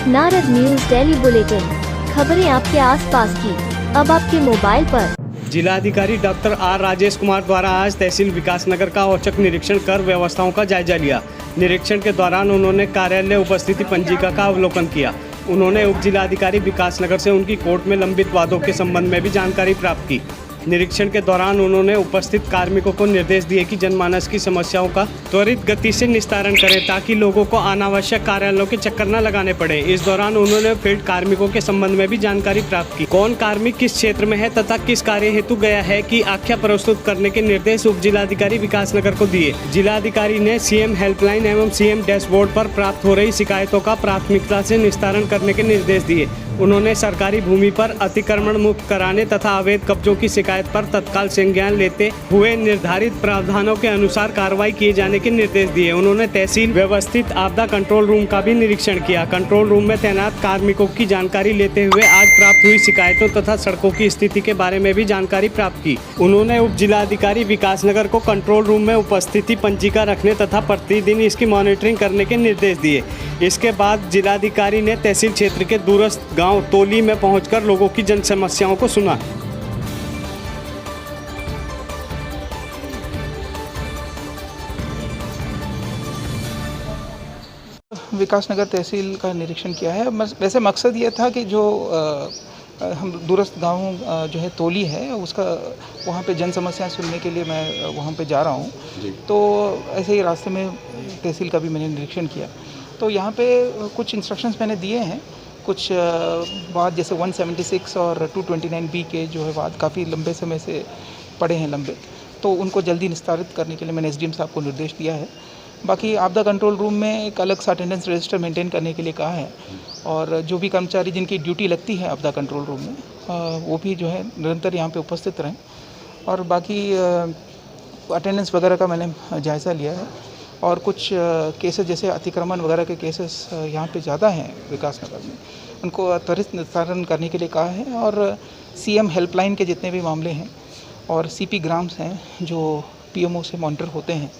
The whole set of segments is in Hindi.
नारद न्यूज डेली बुलेटिन, खबरें आपके आसपास की, अब आपके मोबाइल पर। जिलाधिकारी डॉक्टर आर राजेश कुमार द्वारा आज तहसील विकासनगर का औचक निरीक्षण कर व्यवस्थाओं का जायजा लिया। निरीक्षण के दौरान उन्होंने कार्यालय उपस्थिति पंजिका का अवलोकन किया। उन्होंने उप जिलाधिकारी विकासनगर से उनकी कोर्ट में लंबित वादों के संबंध में भी जानकारी प्राप्त की। निरीक्षण के दौरान उन्होंने उपस्थित कार्मिकों को निर्देश दिए कि जनमानस की समस्याओं का त्वरित गति से निस्तारण करें ताकि लोगों को अनावश्यक कार्यालयों के चक्कर न लगाने पड़े। इस दौरान उन्होंने फील्ड कार्मिकों के संबंध में भी जानकारी प्राप्त की। कौन कार्मिक किस क्षेत्र में है तथा किस कार्य हेतु गया है की आख्या प्रस्तुत करने के निर्देश उप जिलाधिकारी विकासनगर को दिए। जिलाधिकारी ने सीएम हेल्पलाइन एवं सीएम डैशबोर्ड पर प्राप्त हो रही शिकायतों का प्राथमिकता से निस्तारण करने के निर्देश दिए। उन्होंने सरकारी भूमि पर अतिक्रमण मुक्त कराने तथा अवैध कब्जों की शिकायत पर तत्काल संज्ञान लेते हुए निर्धारित प्रावधानों के अनुसार कार्रवाई किए जाने के निर्देश दिए। उन्होंने तहसील व्यवस्थित आपदा कंट्रोल रूम का भी निरीक्षण किया। कंट्रोल रूम में तैनात कार्मिकों की जानकारी लेते हुए आज प्राप्त हुई शिकायतों तथा सड़कों की स्थिति के बारे में भी जानकारी प्राप्त की। उन्होंने उप जिलाधिकारी विकासनगर को कंट्रोल रूम में उपस्थिति पंजिका रखने तथा प्रतिदिन इसकी मॉनिटरिंग करने के निर्देश दिए। इसके बाद जिलाधिकारी ने तहसील क्षेत्र के दूरस्थ गांव तोली में पहुंचकर लोगों की जन समस्याओं को सुना। विकासनगर तहसील का निरीक्षण किया है। वैसे मकसद ये था कि जो हम दूरस्थ गाँव जो है तोली है उसका वहाँ पे जन समस्याएं सुनने के लिए मैं वहाँ पे जा रहा हूँ। तो ऐसे ही रास्ते में तहसील का भी मैंने निरीक्षण किया। तो यहाँ पे कुछ इंस्ट्रक्शंस मैंने दिए हैं। कुछ वाद जैसे 176 और 229B के जो है वाद काफ़ी लंबे समय से पड़े हैं लंबे, तो उनको जल्दी निस्तारित करने के लिए मैंने एसडीएम साहब को निर्देश दिया है। बाकी आपदा कंट्रोल रूम में एक अलग सा अटेंडेंस रजिस्टर मेंटेन करने के लिए कहा है और जो भी कर्मचारी जिनकी ड्यूटी लगती है आपदा कंट्रोल रूम में वो भी जो है निरंतर यहाँ पे उपस्थित रहें। और बाकी अटेंडेंस वगैरह का मैंने जायज़ा लिया है। और कुछ केसेस जैसे अतिक्रमण वगैरह के केसेस यहाँ पे ज़्यादा हैं विकासनगर में, उनको त्वरित निस्तारण करने के लिए कहा है। और सीएम हेल्पलाइन के जितने भी मामले हैं और सीपी ग्राम्स हैं जो पीएमओ से मॉनिटर होते हैं,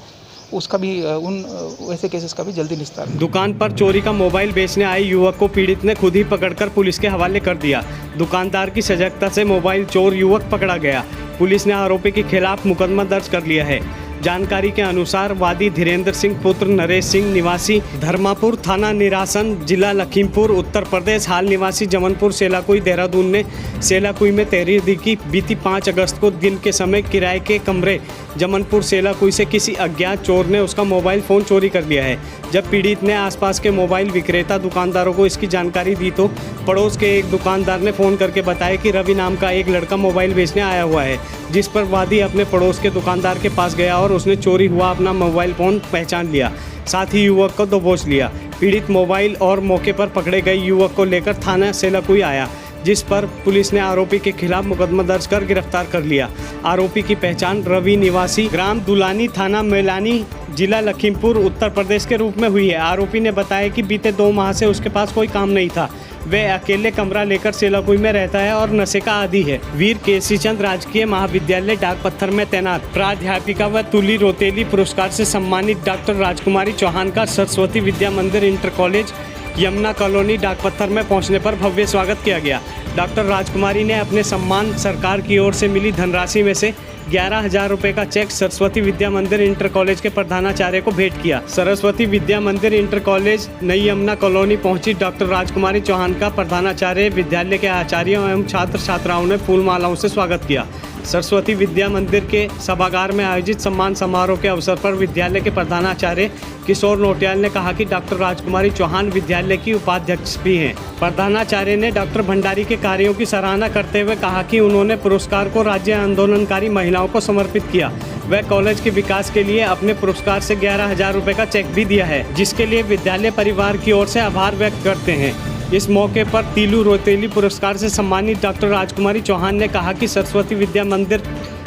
उसका भी उन वैसे केसेस का भी जल्दी निस्तारण। दुकान पर चोरी का मोबाइल बेचने आए युवक को पीड़ित ने खुद ही पकड़कर पुलिस के हवाले कर दिया। दुकानदार की सजगता से मोबाइल चोर युवक पकड़ा गया। पुलिस ने आरोपी के खिलाफ मुकदमा दर्ज कर लिया है। जानकारी के अनुसार वादी धीरेन्द्र सिंह पुत्र नरेश सिंह निवासी धर्मापुर थाना निरासन जिला लखीमपुर उत्तर प्रदेश हाल निवासी जमनपुर सेलाकुई देहरादून ने सेलाकुई में तहरीर की बीती 5 अगस्त को दिन के समय किराए के कमरे जमनपुर सेलाकुई से किसी अज्ञात चोर ने उसका मोबाइल फ़ोन चोरी कर लिया है। जब पीड़ित ने आसपास के मोबाइल विक्रेता दुकानदारों को इसकी जानकारी दी तो पड़ोस के एक दुकानदार ने फ़ोन करके बताया कि रवि नाम का एक लड़का मोबाइल बेचने आया हुआ है, जिस पर वादी अपने पड़ोस के दुकानदार के पास गया और उसने चोरी हुआ अपना मोबाइल फ़ोन पहचान लिया, साथ ही युवक को दबोच लिया। पीड़ित मोबाइल और मौके पर पकड़े गए युवक को लेकर थाना सेलाकुई आया, जिस पर पुलिस ने आरोपी के खिलाफ मुकदमा दर्ज कर गिरफ्तार कर लिया। आरोपी की पहचान रवि निवासी ग्राम दुलानी थाना मेलानी जिला लखीमपुर उत्तर प्रदेश के रूप में हुई है। आरोपी ने बताया कि बीते 2 माह से उसके पास कोई काम नहीं था। वह अकेले कमरा लेकर सेलाकुई में रहता है और नशे का आदी है। वीर केसी चंद राजकीय महाविद्यालय डाकपत्थर में तैनात प्राध्यापिका व तुली रोतेली पुरस्कार से सम्मानित डॉक्टर राजकुमारी चौहान का सरस्वती विद्या मंदिर inter college Yamuna colony Dakpathar में पहुंचने पर भव्य स्वागत किया गया। डॉक्टर राजकुमारी ने अपने सम्मान सरकार की ओर से मिली धनराशि में से 11,000 रुपये का चेक सरस्वती विद्या मंदिर इंटर कॉलेज के प्रधानाचार्य को भेंट किया। सरस्वती विद्या मंदिर इंटर कॉलेज नई यमुना कॉलोनी पहुंची डॉक्टर राजकुमारी चौहान का प्रधानाचार्य, विद्यालय के आचार्यों एवं छात्र छात्राओं ने फूल मालाओं से स्वागत किया। सरस्वती विद्या मंदिर के सभागार में आयोजित सम्मान समारोह के अवसर पर विद्यालय के प्रधानाचार्य किशोर नोटियाल ने कहा कि डॉक्टर राजकुमारी चौहान विद्यालय की उपाध्यक्ष भी हैं। प्रधानाचार्य ने डॉक्टर भंडारी के कार्यों की सराहना करते हुए कहा कि उन्होंने पुरस्कार को राज्य आंदोलनकारी महिलाओं को समर्पित किया। वह कॉलेज के विकास के लिए अपने पुरस्कार से 11,000 रुपये का चेक भी दिया है, जिसके लिए विद्यालय परिवार की ओर से आभार व्यक्त करते हैं। इस मौके पर तीलू रोतेली पुरस्कार से सम्मानित डॉक्टर राजकुमारी चौहान ने कहा कि सरस्वती विद्या मंदिर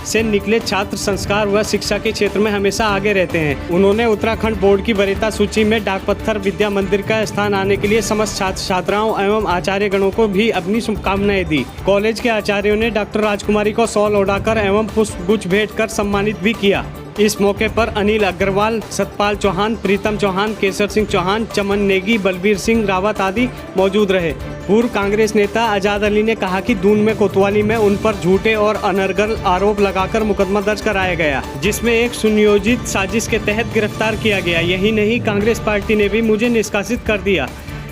से निकले छात्र संस्कार व शिक्षा के क्षेत्र में हमेशा आगे रहते हैं। उन्होंने उत्तराखंड बोर्ड की वरीयता सूची में डाकपत्थर विद्या मंदिर का स्थान आने के लिए समस्त छात्र छात्राओं एवं आचार्य गणों को भी अपनी शुभकामनाएं दी। कॉलेज के आचार्यों ने डॉक्टर राजकुमारी को शॉल ओढ़ाकर एवं पुष्प गुच्छ भेंट कर सम्मानित भी किया। इस मौके पर अनिल अग्रवाल, सतपाल चौहान, प्रीतम चौहान, केसर सिंह चौहान, चमन नेगी, बलबीर सिंह रावत आदि मौजूद रहे। पूर्व कांग्रेस नेता आजाद अली ने कहा कि दून में कोतवाली में उन पर झूठे और अनर्गल आरोप लगाकर मुकदमा दर्ज कराया गया, जिसमें एक सुनियोजित साजिश के तहत गिरफ्तार किया गया। यही नहीं, कांग्रेस पार्टी ने भी मुझे निष्कासित कर दिया।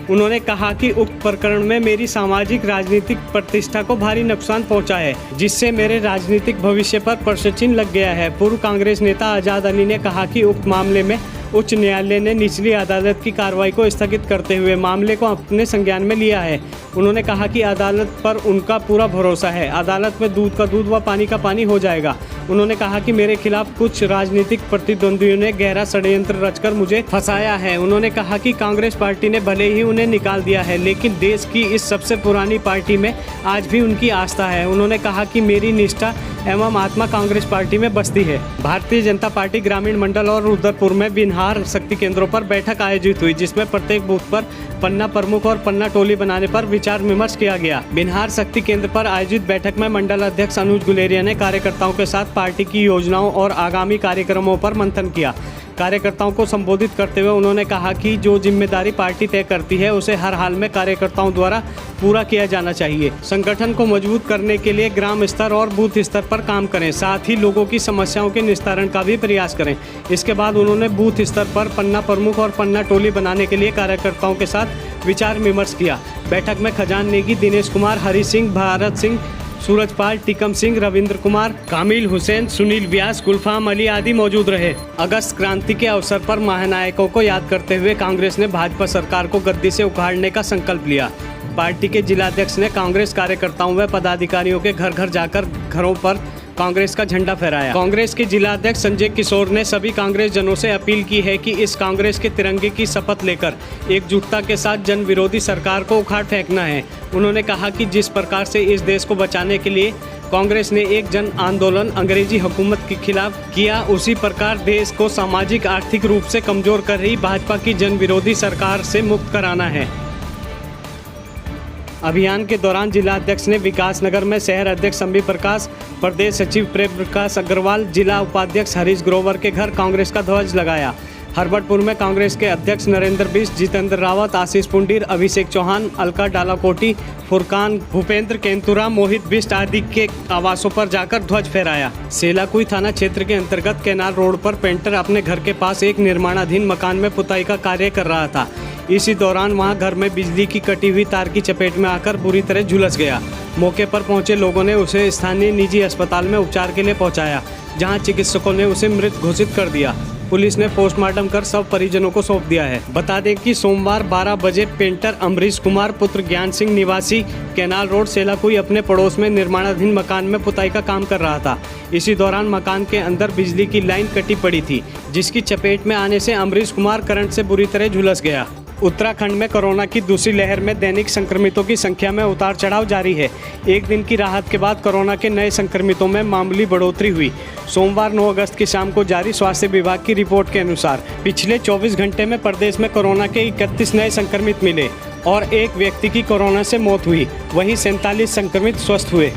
उन्होंने कहा कि उक्त प्रकरण में मेरी सामाजिक राजनीतिक प्रतिष्ठा को भारी नुकसान पहुंचा है, जिससे मेरे राजनीतिक भविष्य पर प्रश्न चिन्ह लग गया है। पूर्व कांग्रेस नेता आजाद अली ने कहा कि उक्त मामले में उच्च न्यायालय ने निचली अदालत की कार्रवाई को स्थगित करते हुए मामले को अपने संज्ञान में लिया है। उन्होंने कहा कि अदालत पर उनका पूरा भरोसा है, अदालत में दूध का दूध व पानी का पानी हो जाएगा। उन्होंने कहा कि मेरे खिलाफ कुछ राजनीतिक प्रतिद्वंदियों ने गहरा षड्यंत्र रचकर मुझे फंसाया है। उन्होंने कहा कि कांग्रेस पार्टी ने भले ही उन्हें निकाल दिया है, लेकिन देश की इस सबसे पुरानी पार्टी में आज भी उनकी आस्था है। उन्होंने कहा कि मेरी निष्ठा एवं आत्मा कांग्रेस पार्टी में बसती है। भारतीय जनता पार्टी ग्रामीण मंडल और रुद्रपुर में बिनहार शक्ति केंद्रों पर बैठक आयोजित हुई, जिसमें प्रत्येक बूथ पर पन्ना प्रमुख और पन्ना टोली बनाने पर विचार विमर्श किया गया। बिनहार शक्ति केंद्र पर आयोजित बैठक में मंडल अध्यक्ष अनुज गुलेरिया ने कार्यकर्ताओं के साथ पार्टी की योजनाओं और आगामी कार्यक्रमों पर मंथन किया। कार्यकर्ताओं को संबोधित करते हुए उन्होंने कहा कि जो जिम्मेदारी पार्टी तय करती है उसे हर हाल में कार्यकर्ताओं द्वारा पूरा किया जाना चाहिए। संगठन को मजबूत करने के लिए ग्राम स्तर और बूथ स्तर पर काम करें, साथ ही लोगों की समस्याओं के निस्तारण का भी प्रयास करें। इसके बाद उन्होंने बूथ स्तर पर पन्ना प्रमुख और पन्ना टोली बनाने के लिए कार्यकर्ताओं के साथ विचार विमर्श किया। बैठक में खजान नेगी, दिनेश कुमार, हरि सिंह, भारत सिंह, सूरजपाल, टिकम सिंह, रविंद्र कुमार, कामिल हुसैन, सुनील व्यास, गुलफाम अली आदि मौजूद रहे। अगस्त क्रांति के अवसर पर महानायकों को याद करते हुए कांग्रेस ने भाजपा सरकार को गद्दी से उखाड़ने का संकल्प लिया। पार्टी के जिलाध्यक्ष ने कांग्रेस कार्यकर्ताओं व पदाधिकारियों के घर घर जाकर घरों पर कांग्रेस का झंडा फहराया। कांग्रेस के जिलाध्यक्ष संजय किशोर ने सभी कांग्रेस जनों से अपील की है कि इस कांग्रेस के तिरंगे की शपथ लेकर एकजुटता के साथ जन विरोधी सरकार को उखाड़ फेंकना है। उन्होंने कहा कि जिस प्रकार से इस देश को बचाने के लिए कांग्रेस ने एक जन आंदोलन अंग्रेजी हुकूमत के खिलाफ किया, उसी प्रकार देश को सामाजिक आर्थिक रूप से कमजोर कर रही भाजपा की जन विरोधी सरकार से मुक्त कराना है। अभियान के दौरान जिलाध्यक्ष ने विकासनगर में शहर अध्यक्ष संबी प्रकाश, प्रदेश सचिव प्रेम प्रकाश अग्रवाल, जिला उपाध्यक्ष हरीश ग्रोवर के घर कांग्रेस का ध्वज लगाया। हरबटपुर में कांग्रेस के अध्यक्ष नरेंद्र बिष्ट, जितेंद्र रावत, आशीष पुंडीर, अभिषेक चौहान, अलका डालाकोटी, फुरकान, भूपेंद्र केंतुरा, मोहित बिष्ट आदि के आवासों पर जाकर ध्वज फहराया। सेलाकुई थाना क्षेत्र के अंतर्गत केनाल रोड पर पेंटर अपने घर के पास एक निर्माणाधीन मकान में पुताई का कार्य कर रहा था। इसी दौरान वहां घर में बिजली की कटी हुई तार की चपेट में आकर बुरी तरह झुलस गया। मौके पर पहुंचे लोगों ने उसे स्थानीय निजी अस्पताल में उपचार के लिए पहुंचाया, जहां चिकित्सकों ने उसे मृत घोषित कर दिया। पुलिस ने पोस्टमार्टम कर शव परिजनों को सौंप दिया है। बता दें कि सोमवार 12 बजे पेंटर अमरीश कुमार पुत्र ज्ञान सिंह निवासी केनाल रोड सेलाकुई अपने पड़ोस में निर्माणाधीन मकान में पुताई का काम कर रहा था। इसी दौरान मकान के अंदर बिजली की लाइन कटी पड़ी थी, जिसकी चपेट में आने से अमरीश कुमार करंट से बुरी तरह झुलस गया। उत्तराखंड में कोरोना की दूसरी लहर में दैनिक संक्रमितों की संख्या में उतार चढ़ाव जारी है। एक दिन की राहत के बाद कोरोना के नए संक्रमितों में मामूली बढ़ोतरी हुई। सोमवार 9 अगस्त की शाम को जारी स्वास्थ्य विभाग की रिपोर्ट के अनुसार पिछले 24 घंटे में प्रदेश में कोरोना के 31 नए संक्रमित मिले और एक व्यक्ति की कोरोना से मौत हुई। वहीं 47 संक्रमित स्वस्थ हुए।